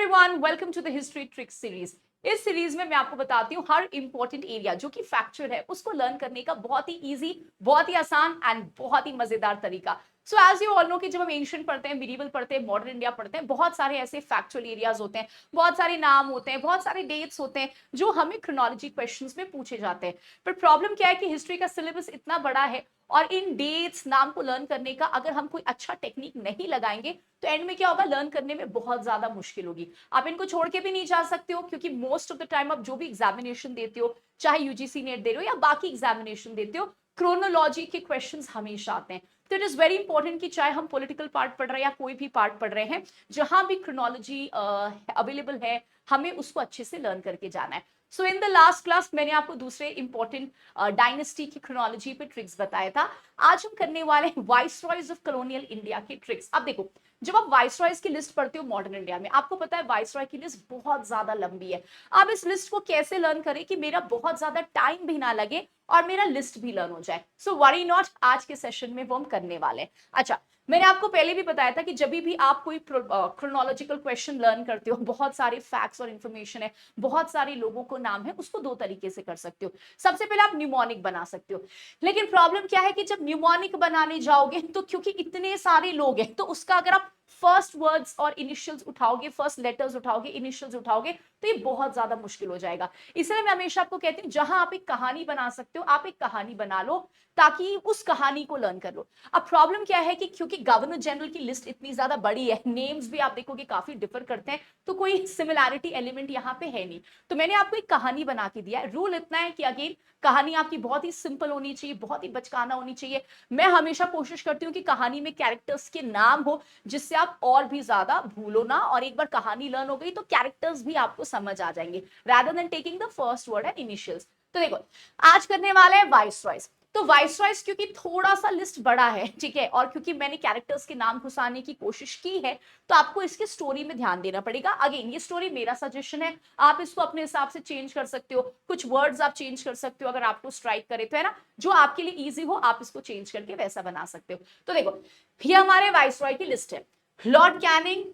Everyone, welcome to the history tricks series. इस series में मैं आपको बताती हूँ हर इंपॉर्टेंट एरिया जो कि फैक्चुअल है उसको लर्न करने का बहुत ही इजी, बहुत ही आसान एंड बहुत ही मजेदार तरीका। So as you all know कि जब हम एंशिएंट पढ़ते हैं, मिडिवल पढ़ते हैं, मॉडर्न इंडिया पढ़ते हैं, बहुत सारे ऐसे फैक्चुअल एरियाज होते हैं, बहुत सारे नाम होते हैं, बहुत सारे डेट्स होते हैं जो हमें क्रोनोलॉजी क्वेश्चंस में पूछे जाते हैं। पर प्रॉब्लम क्या है कि हिस्ट्री का सिलेबस इतना बड़ा है और इन डेट्स नाम को लर्न करने का अगर हम कोई अच्छा टेक्निक नहीं लगाएंगे तो एंड में क्या होगा, लर्न करने में बहुत ज्यादा मुश्किल होगी। आप इनको छोड़ के भी नहीं जा सकते हो क्योंकि मोस्ट ऑफ द टाइम आप जो भी एग्जामिनेशन देते हो, चाहे यूजीसी नेट दे रहे हो या बाकी एग्जामिनेशन देते हो, क्रोनोलॉजी के क्वेश्चंस हमेशा आते हैं। तो इट इज वेरी इंपॉर्टेंट कि चाहे हम पॉलिटिकल पार्ट पढ़ रहे हैं या कोई भी पार्ट पढ़ रहे हैं, जहां भी क्रोनोलॉजी अवेलेबल है हमें उसको अच्छे से लर्न करके जाना है। सो इन द लास्ट क्लास मैंने आपको दूसरे इंपॉर्टेंट डायनेस्टी की क्रोनोलॉजी पे ट्रिक्स बताया था। आज हम करने वाले हैं वाइसरॉयज ऑफ कॉलोनियल इंडिया के ट्रिक्स। अब देखो, जब आप वाइसरॉयज की लिस्ट पढ़ते हो मॉडर्न इंडिया में, आपको पता है वाइसरॉय की लिस्ट बहुत ज्यादा लंबी है। अब इस लिस्ट को कैसे लर्न करें कि मेरा बहुत ज्यादा टाइम भी ना लगे और मेरा लिस्ट भी लर्न हो जाए। सो वरी नॉट, आज के सेशन में वो हम करने वाले हैं। अच्छा, मैंने आपको पहले भी बताया था कि जब भी आप कोई क्रोनोलॉजिकल क्वेश्चन लर्न करते हो, बहुत सारे फैक्ट्स और इंफॉर्मेशन है, बहुत सारे लोगों को नाम है, उसको दो तरीके से कर सकते हो। सबसे पहले आप न्यूमोनिक बना सकते हो, लेकिन प्रॉब्लम क्या है कि जब न्यूमोनिक बनाने जाओगे तो क्योंकि इतने सारे लोग हैं तो उसका अगर आप फर्स्ट वर्ड्स और इनिशियल्स उठाओगे, फर्स्ट लेटर्स उठाओगे, इनिशियल्स उठाओगे तो ये बहुत ज्यादा मुश्किल हो जाएगा। इसलिए मैं हमेशा आपको कहती हूँ जहां आप एक कहानी बना सकते हो आप एक कहानी बना लो ताकि उस कहानी को लर्न कर लो। अब प्रॉब्लम क्या है कि क्योंकि गवर्नर जनरल की लिस्ट इतनी ज्यादा बड़ी है, नेम्स भी आप देखोगे काफी डिफर करते हैं, तो कोई सिमिलैरिटी एलिमेंट यहाँ पे है नहीं। तो मैंने आपको एक कहानी बना के दिया है। रूल इतना है कि अगेन कहानी आपकी बहुत ही सिंपल होनी चाहिए, बहुत ही बचकाना होनी चाहिए। मैं हमेशा कोशिश करती हूँ कि कहानी में कैरेक्टर्स के नाम हो जिससे आप और भी ज्यादा भूलो ना, और एक बार कहानी लर्न हो गई तो कैरेक्टर्स भी आपको समझ आ जाएंगे rather than taking the first word and initials. तो देखो, आज करने वाले हैं वाइसरॉयज। तो वाइसरॉयज क्योंकि थोड़ा सा लिस्ट बड़ा है, ठीक है, और क्योंकि मैंने कैरेक्टर्स के नाम घुसाने की कोशिश की है तो आपको इसकी स्टोरी में ध्यान देना पड़ेगा। अगेन ये स्टोरी मेरा सजेशन है, आप इसको अपने हिसाब से चेंज कर सकते हो, कुछ वर्ड्स आप चेंज कर सकते हो अगर आपको स्ट्राइक करे तो, है ना, जो आपके लिए इजी हो आप इसको चेंज करके वैसा बना सकते हो। तो देखो, ये हमारे वाइसरॉय की लिस्ट है। Lord Canning,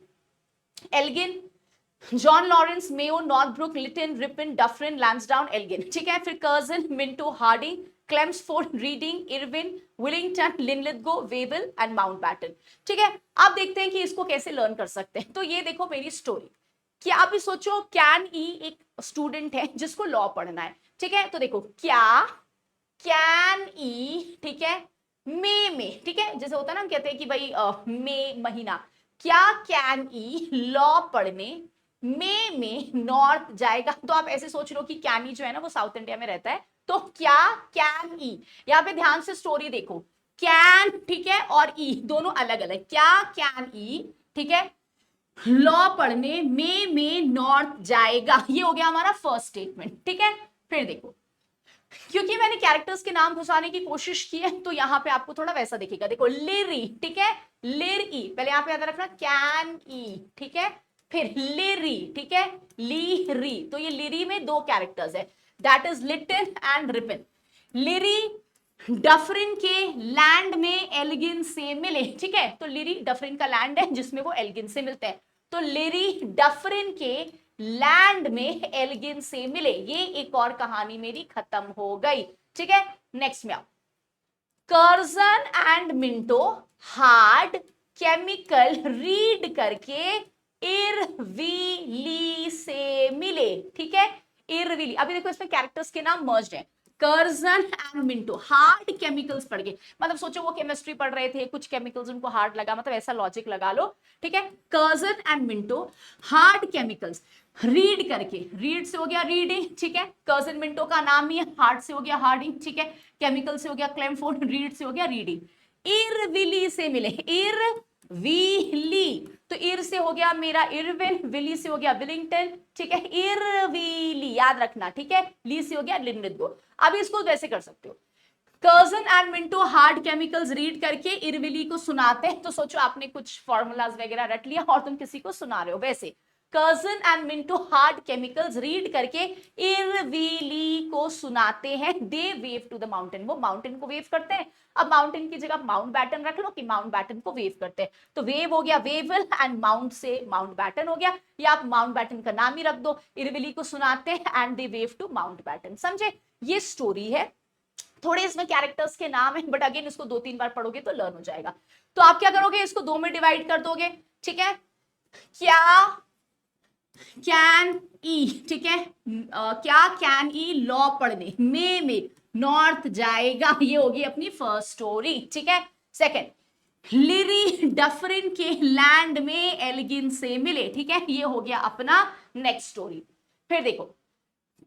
Elgin, John Lawrence, Mayo, Northbrook, Lytton, Ripon, Dufferin, Lansdowne, Elgin, ठीक है। फिर Curzon, Minto, Hardinge, Chelmsford, Reading, Irwin, Willingdon, Linlithgow, Wavell and Mountbatten, ठीक है। अब देखते हैं कि इसको कैसे लर्न कर सकते हैं। तो ये देखो मेरी स्टोरी। क्या आप ही सोचो, कैन ई एक स्टूडेंट है जिसको लॉ पढ़ना है, ठीक है। तो देखो, क्या कैन ई, ठीक है, मे में, ठीक है, जैसे होता है ना, हम कहते हैं कि भाई मे महीना, क्या कैन ई लॉ पढ़ने मे में नॉर्थ जाएगा। तो आप ऐसे सोच लो कि कैन ई जो है ना वो साउथ इंडिया में रहता है, तो क्या कैन ई, यहाँ पे ध्यान से स्टोरी देखो, कैन, ठीक है, और ई दोनों अलग अलग, क्या कैन ई, ठीक है, लॉ पढ़ने मे में नॉर्थ जाएगा, ये हो गया हमारा फर्स्ट स्टेटमेंट, ठीक है। फिर देखो, क्योंकि मैंने कैरेक्टर्स के नाम घुसाने की कोशिश की है तो यहाँ पे आपको थोड़ा वैसा दिखेगा। देखो, लिरी, ठीक है, लिर ई, पहले यहाँ पे याद रखना, कैन ई, ठीक है, फिर लिरी, ठीक है, ली री, तो ये लिरी में दो कैरेक्टर्स है, that is Lytton and Ripon. लिरी डफरिन के लैंड में एल्गिन से मिले, ठीक है, तो लिरी डफरिन का लैंड है जिसमें वो एल्गिन से मिलते हैं, तो लिरी डफरिन के लैंड में एल्गिन से मिले। ये एक और कहानी मेरी खत्म हो गई, ठीक है। नेक्स्ट में आओ, Curzon and Minto hard chemical read करके इरविली से मिले, ठीक है, इरविली। अभी देखो इसमें कैरेक्टर्स के नाम मर्ज्ड हैं, Curzon and Minto hard chemicals पढ़ के, मतलब सोचो वो केमिस्ट्री पढ़ रहे थे, कुछ केमिकल्स उनको हार्ड लगा, मतलब ऐसा लॉजिक लगा लो, ठीक है। Curzon and Minto hard chemicals read करके, रीड से हो गया रीडिंग, ठीक है, कर्जन मिंटो का नाम ही है, हार्ड से हो गया हार्डिंग, ठीक है, केमिकल से हो गया क्लेमफोर्ड, रीड से हो गया रीडिंग, इरविली से मिले, इरविली, तो इर से हो गया मेरा इरविन, विली से हो गया विलिंगटन, ठीक है, इरविली याद रखना, ठीक है, ली से हो गया लिनलिथगो। अब इसको वैसे कर सकते हो, Curzon and Minto hard chemicals read करके इरविली को सुनाते हैं, तो सोचो आपने कुछ फॉर्मूलाज वगैरह रट लिया और तुम किसी को सुना रहे हो, वैसे Curzon and Minto hard chemicals read करके इरविली को सुनाते हैं, दे वेव टू द माउंटेन, वो माउंटेन को वेव करते हैं। अब माउंटेन की जगह माउंट बैटन रख लो कि माउंट बैटन को वेव करते हैं, तो वेव हो गया वेवल एंड माउंट से माउंट बैटन हो गया, या आप माउंट बैटन का नाम ही रख दो, इरविली को सुनाते हैं and they wave to Mountbatten. समझे, ये स्टोरी है। थोड़े इसमें कैरेक्टर्स के नाम है, बट अगेन इसको 2-3 बार पढ़ोगे तो लर्न हो जाएगा। तो आप क्या करोगे, इसको 2 में डिवाइड कर दोगे, ठीक है। क्या कैन ई, ठीक है, क्या कैन ई लॉ पढ़ने में नॉर्थ जाएगा, ये होगी अपनी फर्स्ट स्टोरी, ठीक है। सेकंड, लिरी डफरिन के लैंड में एल्गिन से मिले, ठीक है, ये हो गया अपना नेक्स्ट स्टोरी। फिर देखो,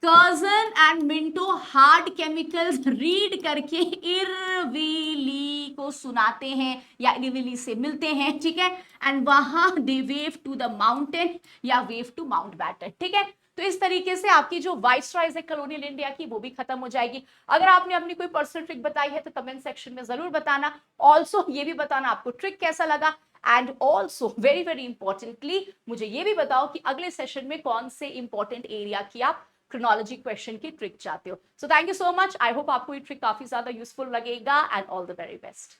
Curzon and Minto hard chemicals read करके इरविली को सुनाते हैं या इरविली से मिलते हैं, ठीक है, एंड वहां दे वेव टू द माउंटेन या वेव टू माउंट बैटन, ठीक है। तो इस तरीके से आपकी जो वाइसरॉयज है कॉलोनियल इंडिया की, वो भी खत्म हो जाएगी। अगर आपने अपनी कोई पर्सनल ट्रिक बताई है तो कमेंट सेक्शन में जरूर बताना। ऑल्सो ये भी बताना आपको ट्रिक कैसा लगा, and also very very importantly मुझे ये भी बताओ कि अगले सेशन में कौन से इंपॉर्टेंट एरिया की आप क्रोनोलॉजी क्वेश्चन की ट्रिक चाहते हो। So thank you so much, I hope आपको ये ट्रिक काफी ज्यादा यूजफुल लगेगा, and all the very best.